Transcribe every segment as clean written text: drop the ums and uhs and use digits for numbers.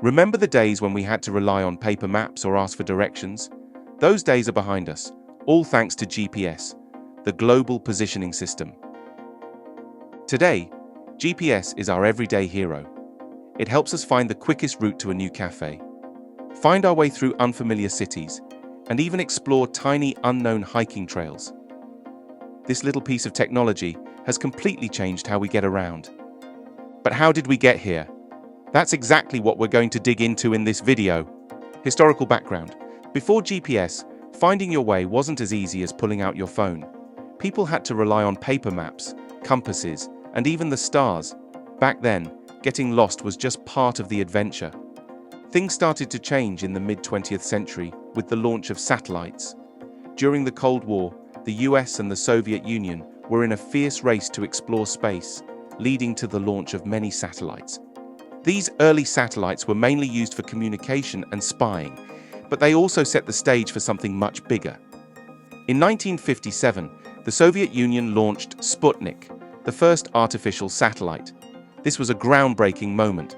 Remember the days when we had to rely on paper maps or ask for directions? Those days are behind us, all thanks to GPS, the Global Positioning System. Today, GPS is our everyday hero. It helps us find the quickest route to a new cafe, find our way through unfamiliar cities, and even explore tiny unknown hiking trails. This little piece of technology has completely changed how we get around. But how did we get here? That's exactly what we're going to dig into in this video. Historical background. Before GPS, finding your way wasn't as easy as pulling out your phone. People had to rely on paper maps, compasses, and even the stars. Back then, getting lost was just part of the adventure. Things started to change in the mid-20th century with the launch of satellites. During the Cold War, the US and the Soviet Union were in a fierce race to explore space, leading to the launch of many satellites. These early satellites were mainly used for communication and spying, but they also set the stage for something much bigger. In 1957, the Soviet Union launched Sputnik, the first artificial satellite. This was a groundbreaking moment.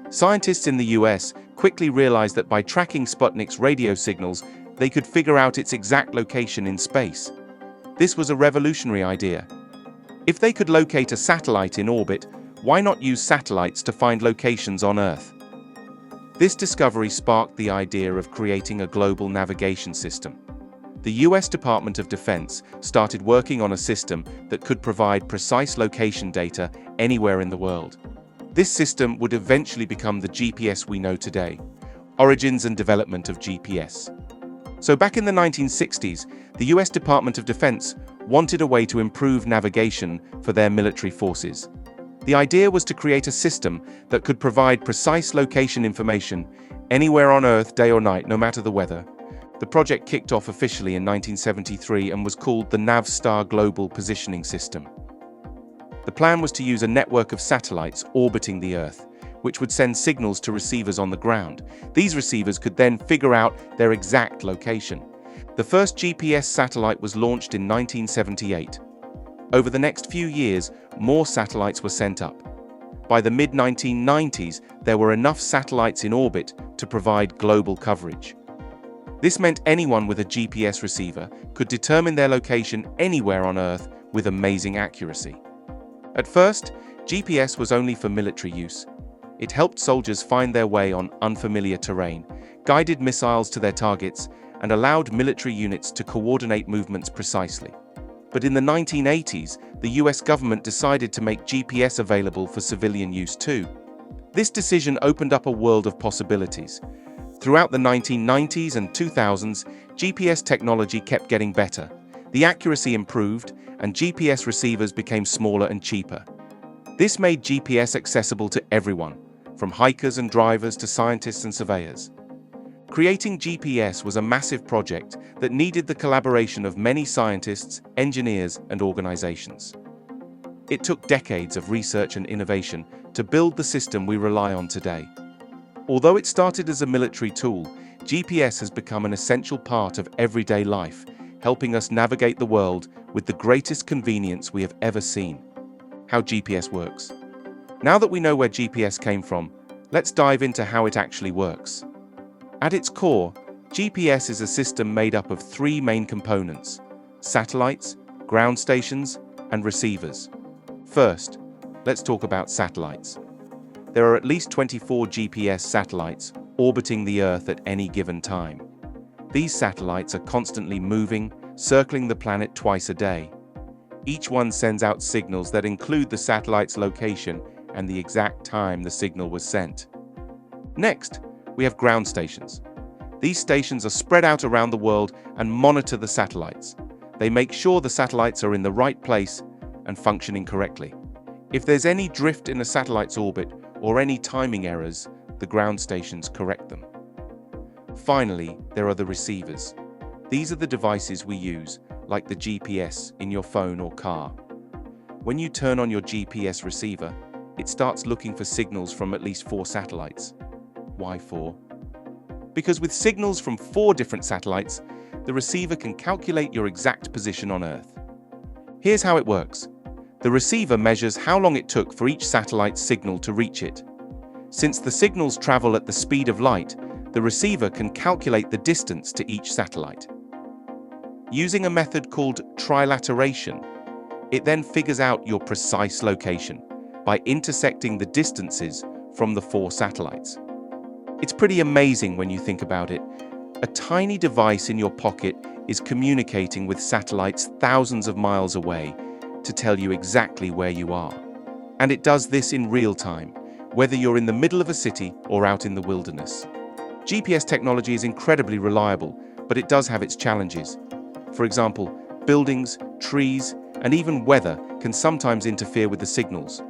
Scientists in the US quickly realized that by tracking Sputnik's radio signals, they could figure out its exact location in space. This was a revolutionary idea. If they could locate a satellite in orbit, why not use satellites to find locations on Earth? This discovery sparked the idea of creating a global navigation system. The US Department of Defense started working on a system that could provide precise location data anywhere in the world. This system would eventually become the GPS we know today. Origins and development of GPS. So back in the 1960s, the US Department of Defense wanted a way to improve navigation for their military forces. The idea was to create a system that could provide precise location information anywhere on Earth, day or night, no matter the weather. The project kicked off officially in 1973 and was called the Navstar Global Positioning System. The plan was to use a network of satellites orbiting the Earth, which would send signals to receivers on the ground. These receivers could then figure out their exact location. The first GPS satellite was launched in 1978. Over the next few years, more satellites were sent up. By the mid-1990s, there were enough satellites in orbit to provide global coverage. This meant anyone with a GPS receiver could determine their location anywhere on Earth with amazing accuracy. At first, GPS was only for military use. It helped soldiers find their way on unfamiliar terrain, guided missiles to their targets, and allowed military units to coordinate movements precisely. But in the 1980s, the US government decided to make GPS available for civilian use too. This decision opened up a world of possibilities. Throughout the 1990s and 2000s, GPS technology kept getting better. The accuracy improved, and GPS receivers became smaller and cheaper. This made GPS accessible to everyone, from hikers and drivers to scientists and surveyors. Creating GPS was a massive project that needed the collaboration of many scientists, engineers, and organizations. It took decades of research and innovation to build the system we rely on today. Although it started as a military tool, GPS has become an essential part of everyday life, helping us navigate the world with the greatest convenience we have ever seen. How GPS works. Now that we know where GPS came from, let's dive into how it actually works. At its core, GPS is a system made up of three main components: satellites, ground stations, and receivers. First, let's talk about satellites. There are at least 24 GPS satellites orbiting the Earth at any given time. These satellites are constantly moving, circling the planet twice a day. Each one sends out signals that include the satellite's location and the exact time the signal was sent. Next, we have ground stations. These stations are spread out around the world and monitor the satellites. They make sure the satellites are in the right place and functioning correctly. If there's any drift in a satellite's orbit or any timing errors, the ground stations correct them. Finally, there are the receivers. These are the devices we use, like the GPS in your phone or car. When you turn on your GPS receiver, it starts looking for signals from at least 4 satellites. Why 4? Because with signals from 4 different satellites, the receiver can calculate your exact position on Earth. Here's how it works. The receiver measures how long it took for each satellite's signal to reach it. Since the signals travel at the speed of light, the receiver can calculate the distance to each satellite. Using a method called trilateration, it then figures out your precise location by intersecting the distances from the 4 satellites. It's pretty amazing when you think about it. A tiny device in your pocket is communicating with satellites thousands of miles away to tell you exactly where you are. And it does this in real time, whether you're in the middle of a city or out in the wilderness. GPS technology is incredibly reliable, but it does have its challenges. For example, buildings, trees, and even weather can sometimes interfere with the signals.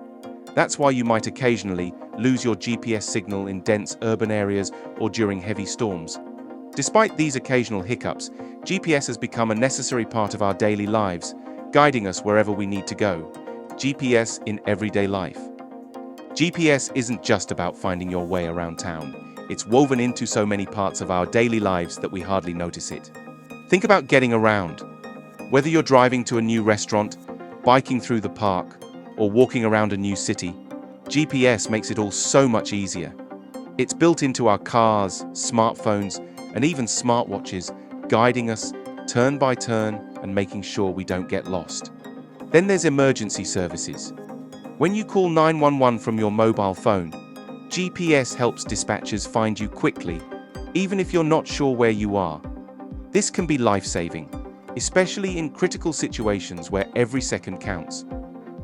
That's why you might occasionally lose your GPS signal in dense urban areas or during heavy storms. Despite these occasional hiccups, GPS has become a necessary part of our daily lives, guiding us wherever we need to go. GPS in everyday life. GPS isn't just about finding your way around town. It's woven into so many parts of our daily lives that we hardly notice it. Think about getting around. Whether you're driving to a new restaurant, biking through the park, or walking around a new city, GPS makes it all so much easier. It's built into our cars, smartphones, and even smartwatches, guiding us turn by turn and making sure we don't get lost. Then there's emergency services. When you call 911 from your mobile phone, GPS helps dispatchers find you quickly, even if you're not sure where you are. This can be life-saving, especially in critical situations where every second counts.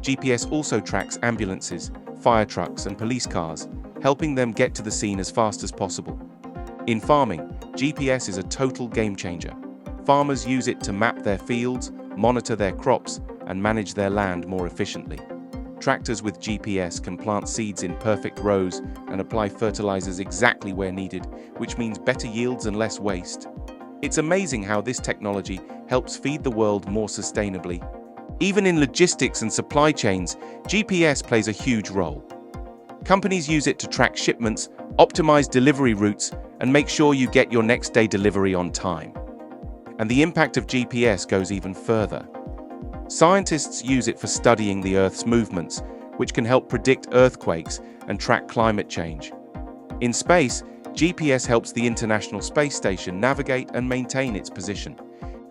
GPS also tracks ambulances, fire trucks, and police cars, helping them get to the scene as fast as possible. In farming, GPS is a total game changer. Farmers use it to map their fields, monitor their crops, and manage their land more efficiently. Tractors with GPS can plant seeds in perfect rows and apply fertilizers exactly where needed, which means better yields and less waste. It's amazing how this technology helps feed the world more sustainably. Even in logistics and supply chains, GPS plays a huge role. Companies use it to track shipments, optimize delivery routes, and make sure you get your next day delivery on time. And the impact of GPS goes even further. Scientists use it for studying the Earth's movements, which can help predict earthquakes and track climate change. In space, GPS helps the International Space Station navigate and maintain its position.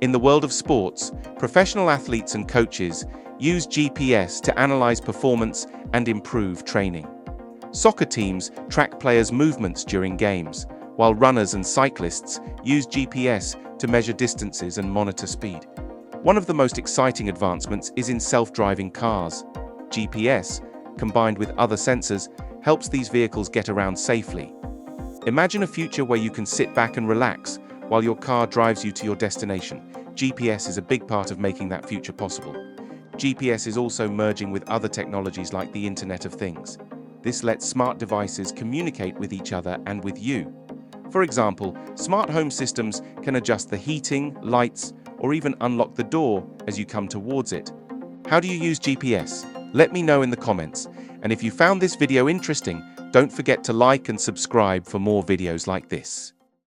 In the world of sports, professional athletes and coaches use GPS to analyze performance and improve training. Soccer teams track players' movements during games, while runners and cyclists use GPS to measure distances and monitor speed. One of the most exciting advancements is in self-driving cars. GPS, combined with other sensors, helps these vehicles get around safely. Imagine a future where you can sit back and relax while your car drives you to your destination. GPS is a big part of making that future possible. GPS is also merging with other technologies like the Internet of Things. This lets smart devices communicate with each other and with you. For example, smart home systems can adjust the heating, lights, or even unlock the door as you come towards it. How do you use GPS? Let me know in the comments. And if you found this video interesting, don't forget to like and subscribe for more videos like this.